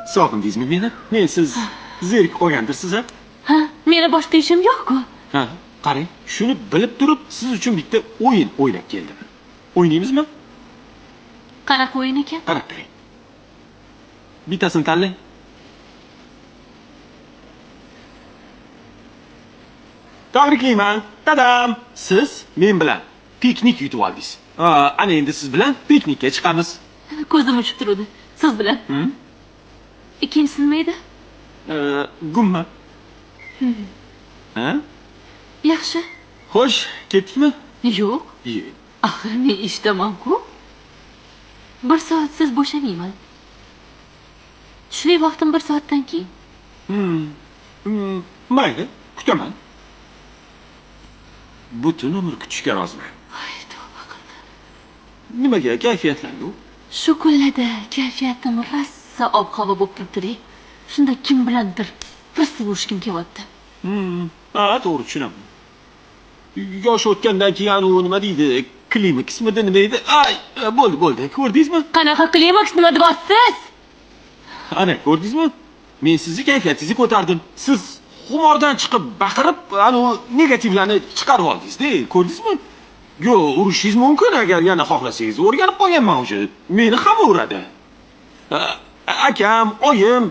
Sog'indingizmi meni? Men siz zerikib qolgandirsiz a? Ha, meni boshqa ishim yo'q-ku. Ha, qarang, shuni bilib turib siz uchun bitta o'yin o'ylab keldim. O'ynaymizmi? Qanaqa o'yin ekan? Qarab turing. Bittasini tanlang. Tabriklayman. Tadam! Siz men bilan piknik yutib oldingiz. Ana endi siz bilan piknikka chiqamiz. Ko'zim uchib turdi. Siz bilan. Ikkinchisi nima edi? Gumma. Ha? Yaxshi. Xo'sh, ketdikmi? Yo'q. Axir men ishdaman-ku. 1 soatsiz bo'shamayman. Tushlik vaqtim 1 soatdan keyin. Mayli, kutaman. Butun umr kutishga roziman. Ay, tavba qildim. Nimaga kayfiyatlandi u? Shu kunlarda kayfiyatim rosa ob-havo bo'lib turibdi. Shunda kim bilandir bir urishgim kelyapti. Ha, to'g'ri tushunaman. Yosh o'tgandan keyin u nima deydi? Klimaksmidi nima edi? Ay, bo'ldi. Ko'rdingizmi? Qanaqa klimaks nima deyapsiz? Ana, ko'rdingizmi? Men sizni kayfiyatingizni ko'tardim. Siz xumordan chiqib baqirib, ana negativlarni chiqarib oldingiz-da. Ko'rdingizmi? Yo, urishingiz mumkin agar yana xohlasangiz. O'rganib qolganman o'sha. Meni ham uradi. Akam, oyim,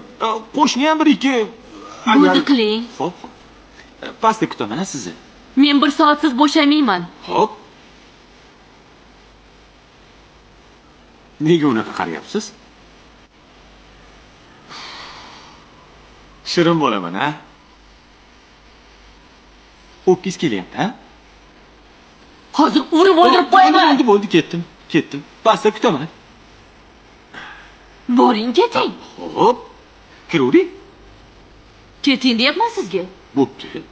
qo'shni ham bir ikki. Bo'ldi qiling. Xo'p. Pastda kutaman sizni. Men 1 soatsiz bo'shamayman. Xo'p. Nega unaqa qarayapsiz? Shirin bo'laman, ha? O'pkingiz kelyapti, ha? Hozir urib o'ldirib qo'yaman. Bo'ldi, ketdim. Pastda kutaman. Boring, keting. Xo'p. Kiravering. Keting deyapman sizga. Bo'pti.